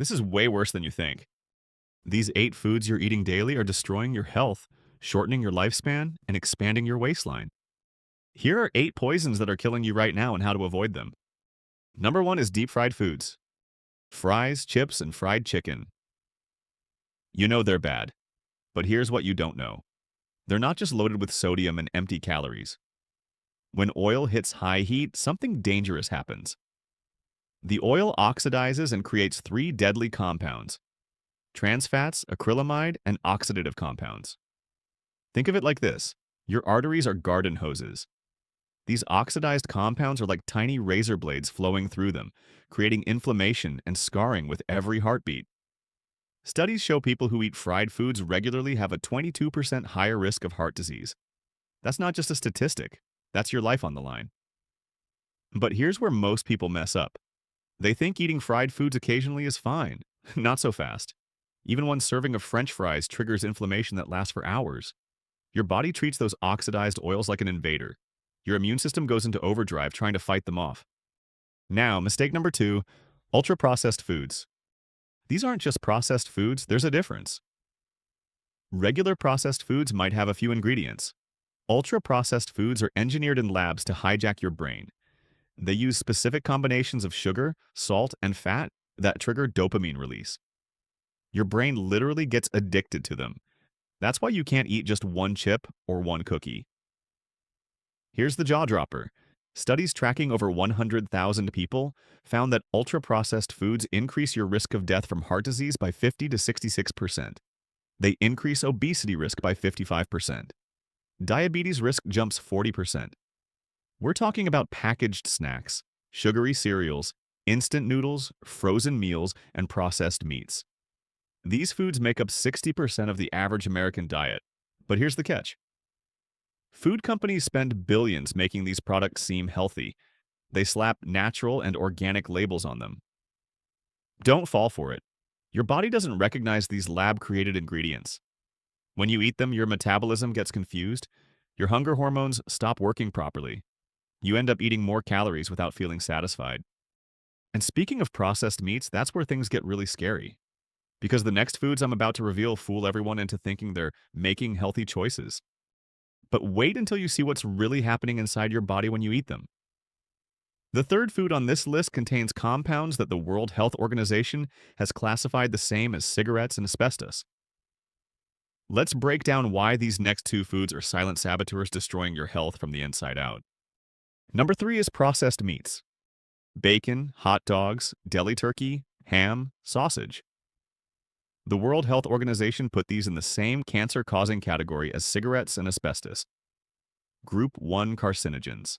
This is way worse than you think. These 8 foods you're eating daily are destroying your health, shortening your lifespan, and expanding your waistline. Here are 8 poisons that are killing you right now and how to avoid them. Number 1 is deep fried foods. Fries, chips, and fried chicken. You know they're bad, but here's what you don't know. They're not just loaded with sodium and empty calories. When oil hits high heat, something dangerous happens. The oil oxidizes and creates 3 deadly compounds: trans fats, acrylamide, and oxidative compounds. Think of it like this: your arteries are garden hoses. These oxidized compounds are like tiny razor blades flowing through them, creating inflammation and scarring with every heartbeat. Studies show people who eat fried foods regularly have a 22% higher risk of heart disease. That's not just a statistic, that's your life on the line. But here's where most people mess up. They think eating fried foods occasionally is fine. Not so fast. Even one serving of French fries triggers inflammation that lasts for hours. Your body treats those oxidized oils like an invader. Your immune system goes into overdrive trying to fight them off. Now, mistake number 2, ultra-processed foods. These aren't just processed foods, there's a difference. Regular processed foods might have a few ingredients. Ultra-processed foods are engineered in labs to hijack your brain. They use specific combinations of sugar, salt, and fat that trigger dopamine release. Your brain literally gets addicted to them. That's why you can't eat just one chip or one cookie. Here's the jaw dropper. Studies tracking over 100,000 people found that ultra-processed foods increase your risk of death from heart disease by 50 to 66%. They increase obesity risk by 55%. Diabetes risk jumps 40%. We're talking about packaged snacks, sugary cereals, instant noodles, frozen meals, and processed meats. These foods make up 60% of the average American diet. But here's the catch. Food companies spend billions making these products seem healthy. They slap natural and organic labels on them. Don't fall for it. Your body doesn't recognize these lab-created ingredients. When you eat them, your metabolism gets confused. Your hunger hormones stop working properly. You end up eating more calories without feeling satisfied. And speaking of processed meats, that's where things get really scary. Because the next foods I'm about to reveal fool everyone into thinking they're making healthy choices. But wait until you see what's really happening inside your body when you eat them. The third food on this list contains compounds that the World Health Organization has classified the same as cigarettes and asbestos. Let's break down why these next 2 foods are silent saboteurs destroying your health from the inside out. Number 3 is processed meats. Bacon, hot dogs, deli turkey, ham, sausage. The World Health Organization put these in the same cancer-causing category as cigarettes and asbestos. Group 1 carcinogens.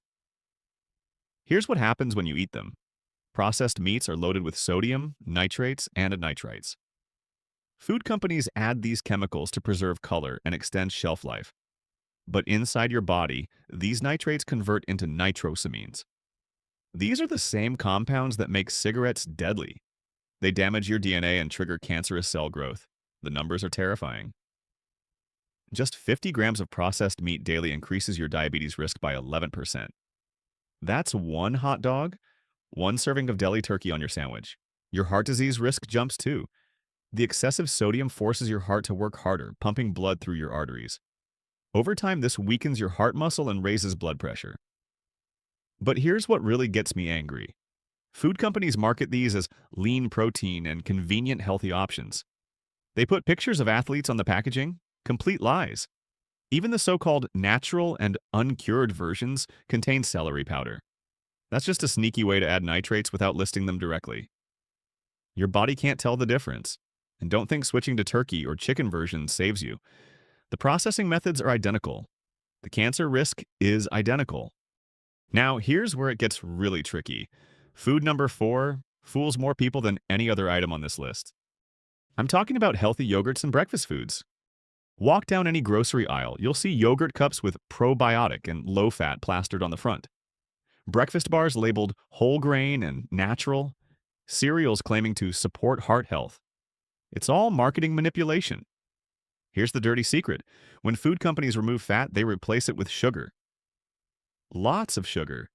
Here's what happens when you eat them. Processed meats are loaded with sodium, nitrates, and nitrites. Food companies add these chemicals to preserve color and extend shelf life. But inside your body, these nitrates convert into nitrosamines. These are the same compounds that make cigarettes deadly. They damage your DNA and trigger cancerous cell growth. The numbers are terrifying. Just 50 grams of processed meat daily increases your diabetes risk by 11%. That's one hot dog, one serving of deli turkey on your sandwich. Your heart disease risk jumps too. The excessive sodium forces your heart to work harder, pumping blood through your arteries. Over time, this weakens your heart muscle and raises blood pressure. But here's what really gets me angry. Food companies market these as lean protein and convenient healthy options. They put pictures of athletes on the packaging. Complete lies. Even the so-called natural and uncured versions contain celery powder. That's just a sneaky way to add nitrates without listing them directly. Your body can't tell the difference. And don't think switching to turkey or chicken versions saves you. The processing methods are identical. The cancer risk is identical. Now, here's where it gets really tricky. Food number 4 fools more people than any other item on this list. I'm talking about healthy yogurts and breakfast foods. Walk down any grocery aisle, you'll see yogurt cups with probiotic and low-fat plastered on the front. Breakfast bars labeled whole grain and natural. Cereals claiming to support heart health. It's all marketing manipulation. Here's the dirty secret. When food companies remove fat, they replace it with sugar. Lots of sugar.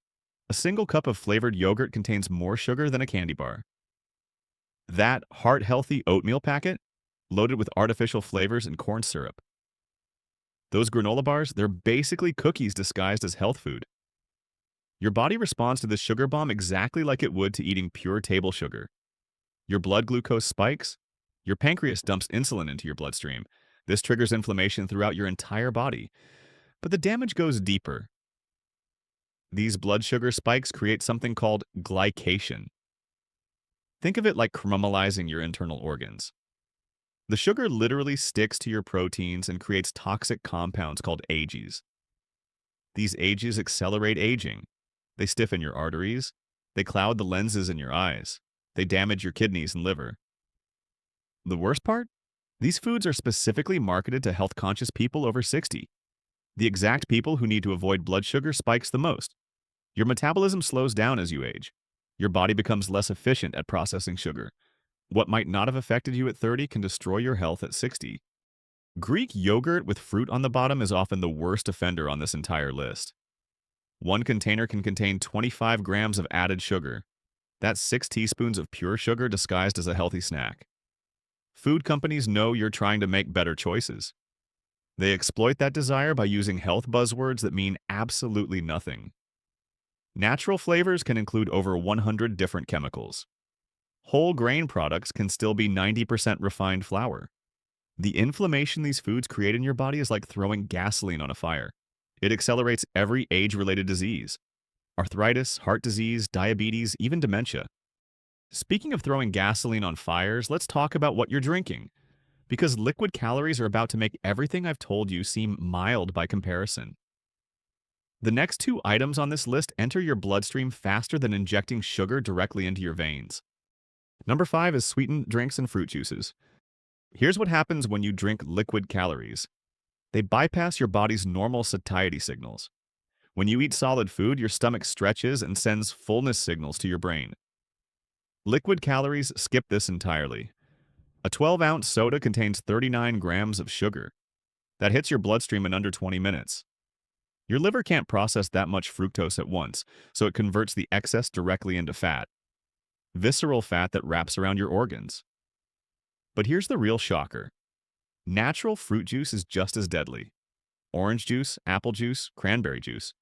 A single cup of flavored yogurt contains more sugar than a candy bar. That heart-healthy oatmeal packet, loaded with artificial flavors and corn syrup. Those granola bars, they're basically cookies disguised as health food. Your body responds to this sugar bomb exactly like it would to eating pure table sugar. Your blood glucose spikes. Your pancreas dumps insulin into your bloodstream. This triggers inflammation throughout your entire body. But the damage goes deeper. These blood sugar spikes create something called glycation. Think of it like caramelizing your internal organs. The sugar literally sticks to your proteins and creates toxic compounds called ages. These ages accelerate aging. They stiffen your arteries. They cloud the lenses in your eyes. They damage your kidneys and liver. The worst part? These foods are specifically marketed to health-conscious people over 60, the exact people who need to avoid blood sugar spikes the most. Your metabolism slows down as you age. Your body becomes less efficient at processing sugar. What might not have affected you at 30 can destroy your health at 60. Greek yogurt with fruit on the bottom is often the worst offender on this entire list. One container can contain 25 grams of added sugar. That's 6 teaspoons of pure sugar disguised as a healthy snack. Food companies know you're trying to make better choices. They exploit that desire by using health buzzwords that mean absolutely nothing. Natural flavors can include over 100 different chemicals. Whole grain products can still be 90% refined flour. The inflammation these foods create in your body is like throwing gasoline on a fire. It accelerates every age-related disease: arthritis, heart disease, diabetes, even dementia. Speaking of throwing gasoline on fires, let's talk about what you're drinking, because liquid calories are about to make everything I've told you seem mild by comparison. The next two items on this list enter your bloodstream faster than injecting sugar directly into your veins. Number 5 is sweetened drinks and fruit juices. Here's what happens when you drink liquid calories. They bypass your body's normal satiety signals. When you eat solid food, your stomach stretches and sends fullness signals to your brain. Liquid calories skip this entirely. A 12-ounce soda contains 39 grams of sugar. That hits your bloodstream in under 20 minutes. Your liver can't process that much fructose at once, so it converts the excess directly into fat. Visceral fat that wraps around your organs. But here's the real shocker. Natural fruit juice is just as deadly. Orange juice, apple juice, cranberry juice.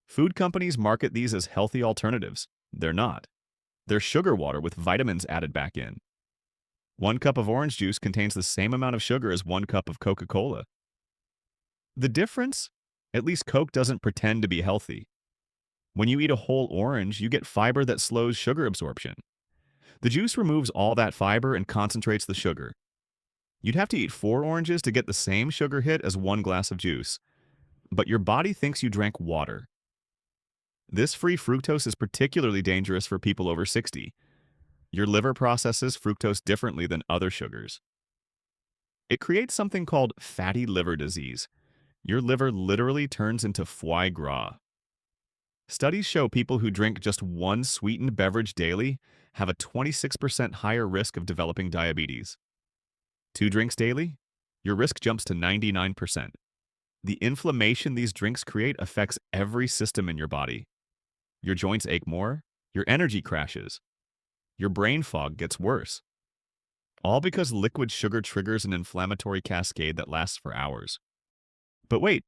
Food companies market these as healthy alternatives. They're not. They're sugar water with vitamins added back in. 1 cup of orange juice contains the same amount of sugar as 1 cup of Coca-Cola. The difference? At least Coke doesn't pretend to be healthy. When you eat a whole orange, you get fiber that slows sugar absorption. The juice removes all that fiber and concentrates the sugar. You'd have to eat 4 oranges to get the same sugar hit as 1 glass of juice. But your body thinks you drank water. This free fructose is particularly dangerous for people over 60. Your liver processes fructose differently than other sugars. It creates something called fatty liver disease. Your liver literally turns into foie gras. Studies show people who drink just 1 sweetened beverage daily have a 26% higher risk of developing diabetes. 2 drinks daily? Your risk jumps to 99%. The inflammation these drinks create affects every system in your body. Your joints ache more, your energy crashes, your brain fog gets worse. All because liquid sugar triggers an inflammatory cascade that lasts for hours. But wait,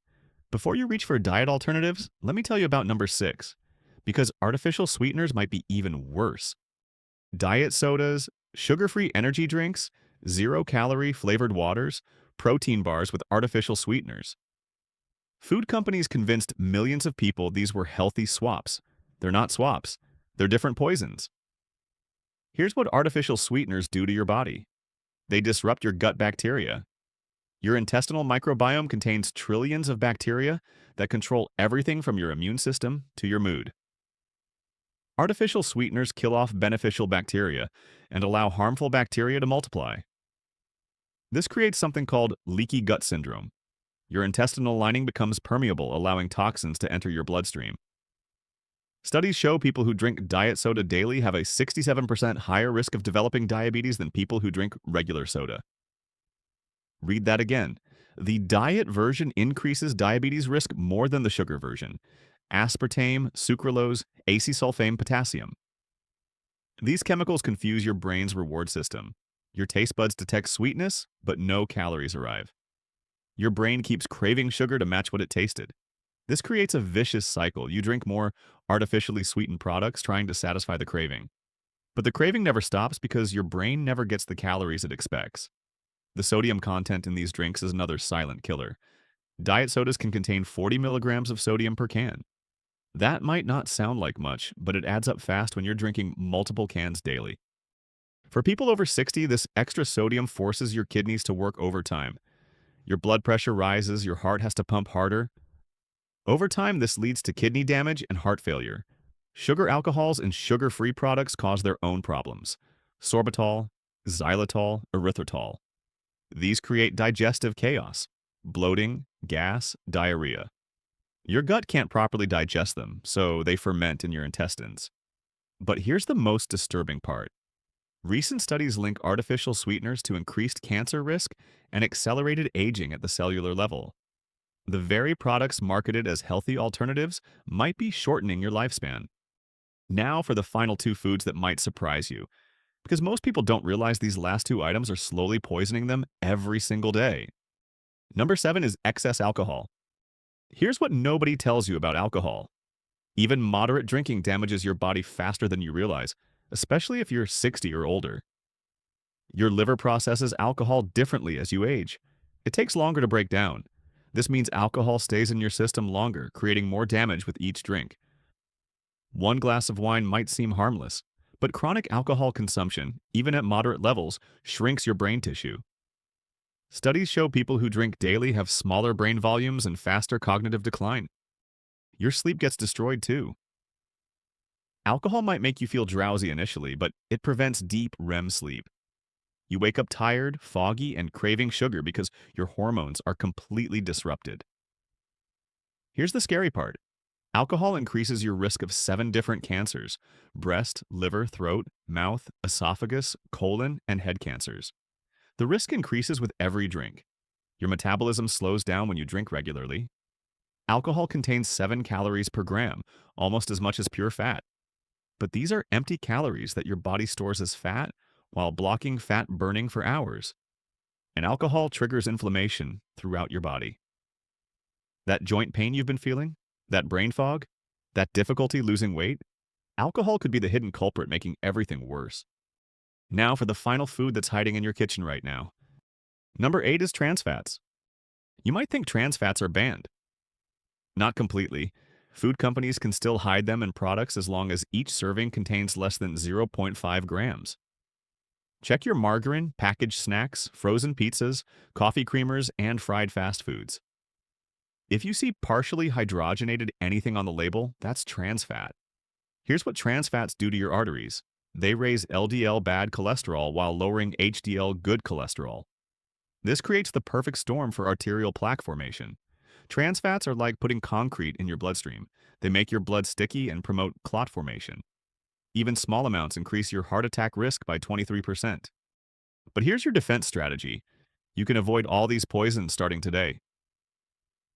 before you reach for diet alternatives, let me tell you about number 6, because artificial sweeteners might be even worse. Diet sodas, sugar-free energy drinks, zero-calorie flavored waters, protein bars with artificial sweeteners. Food companies convinced millions of people these were healthy swaps. They're not swaps. They're different poisons. Here's what artificial sweeteners do to your body. They disrupt your gut bacteria. Your intestinal microbiome contains trillions of bacteria that control everything from your immune system to your mood. Artificial sweeteners kill off beneficial bacteria and allow harmful bacteria to multiply. This creates something called leaky gut syndrome. Your intestinal lining becomes permeable, allowing toxins to enter your bloodstream. Studies show people who drink diet soda daily have a 67% higher risk of developing diabetes than people who drink regular soda. Read that again. The diet version increases diabetes risk more than the sugar version. Aspartame, sucralose, acetylsulfame potassium. These chemicals confuse your brain's reward system. Your taste buds detect sweetness, but no calories arrive. Your brain keeps craving sugar to match what it tasted. This creates a vicious cycle. You drink more artificially sweetened products trying to satisfy the craving. But the craving never stops because your brain never gets the calories it expects. The sodium content in these drinks is another silent killer. Diet sodas can contain 40 milligrams of sodium per can. That might not sound like much, but it adds up fast when you're drinking multiple cans daily. For people over 60, this extra sodium forces your kidneys to work overtime. Your blood pressure rises, your heart has to pump harder. Over time, this leads to kidney damage and heart failure. Sugar alcohols and sugar-free products cause their own problems. Sorbitol, xylitol, erythritol. These create digestive chaos, bloating, gas, diarrhea. Your gut can't properly digest them, so they ferment in your intestines. But here's the most disturbing part. Recent studies link artificial sweeteners to increased cancer risk and accelerated aging at the cellular level. The very products marketed as healthy alternatives might be shortening your lifespan. Now for the final two foods that might surprise you, because most people don't realize these last two items are slowly poisoning them every single day. Number 7 is excess alcohol. Here's what nobody tells you about alcohol. Even moderate drinking damages your body faster than you realize, especially if you're 60 or older. Your liver processes alcohol differently as you age. It takes longer to break down. This means alcohol stays in your system longer, creating more damage with each drink. One glass of wine might seem harmless, but chronic alcohol consumption, even at moderate levels, shrinks your brain tissue. Studies show people who drink daily have smaller brain volumes and faster cognitive decline. Your sleep gets destroyed too. Alcohol might make you feel drowsy initially, but it prevents deep REM sleep. You wake up tired, foggy, and craving sugar because your hormones are completely disrupted. Here's the scary part. Alcohol increases your risk of 7 different cancers: breast, liver, throat, mouth, esophagus, colon, and head cancers. The risk increases with every drink. Your metabolism slows down when you drink regularly. Alcohol contains 7 calories per gram, almost as much as pure fat. But these are empty calories that your body stores as fat while blocking fat burning for hours. And alcohol triggers inflammation throughout your body. That joint pain you've been feeling? That brain fog? That difficulty losing weight? Alcohol could be the hidden culprit making everything worse. Now for the final food that's hiding in your kitchen right now. Number 8 is trans fats. You might think trans fats are banned. Not completely. Food companies can still hide them in products as long as each serving contains less than 0.5 grams. Check your margarine, packaged snacks, frozen pizzas, coffee creamers, and fried fast foods. If you see partially hydrogenated anything on the label, that's trans fat. Here's what trans fats do to your arteries. They raise LDL bad cholesterol while lowering HDL good cholesterol. This creates the perfect storm for arterial plaque formation. Trans fats are like putting concrete in your bloodstream. They make your blood sticky and promote clot formation. Even small amounts increase your heart attack risk by 23%. But here's your defense strategy. You can avoid all these poisons starting today.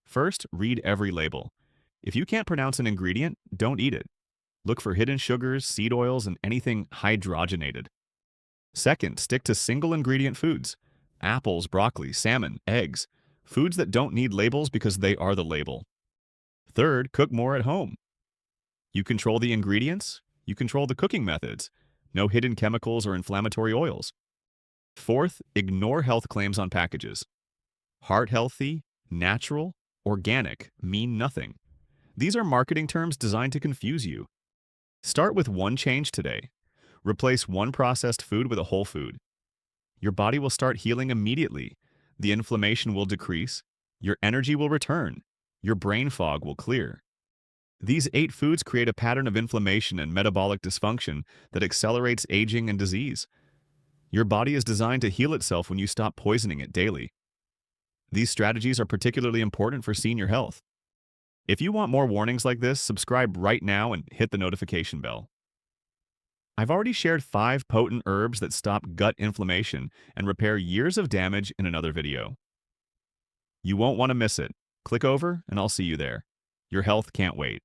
First, read every label. If you can't pronounce an ingredient, don't eat it. Look for hidden sugars, seed oils, and anything hydrogenated. Second, stick to single ingredient foods. Apples, broccoli, salmon, eggs. Foods that don't need labels because they are the label. Third, cook more at home. You control the ingredients, you control the cooking methods. No hidden chemicals or inflammatory oils. Fourth, ignore health claims on packages. Heart healthy, natural, organic mean nothing. These are marketing terms designed to confuse you. Start with one change today. Replace one processed food with a whole food. Your body will start healing immediately. The inflammation will decrease. Your energy will return. Your brain fog will clear. These 8 foods create a pattern of inflammation and metabolic dysfunction that accelerates aging and disease. Your body is designed to heal itself when you stop poisoning it daily. These strategies are particularly important for senior health. If you want more warnings like this, subscribe right now and hit the notification bell. I've already shared 5 potent herbs that stop gut inflammation and repair years of damage in another video. You won't want to miss it. Click over and I'll see you there. Your health can't wait.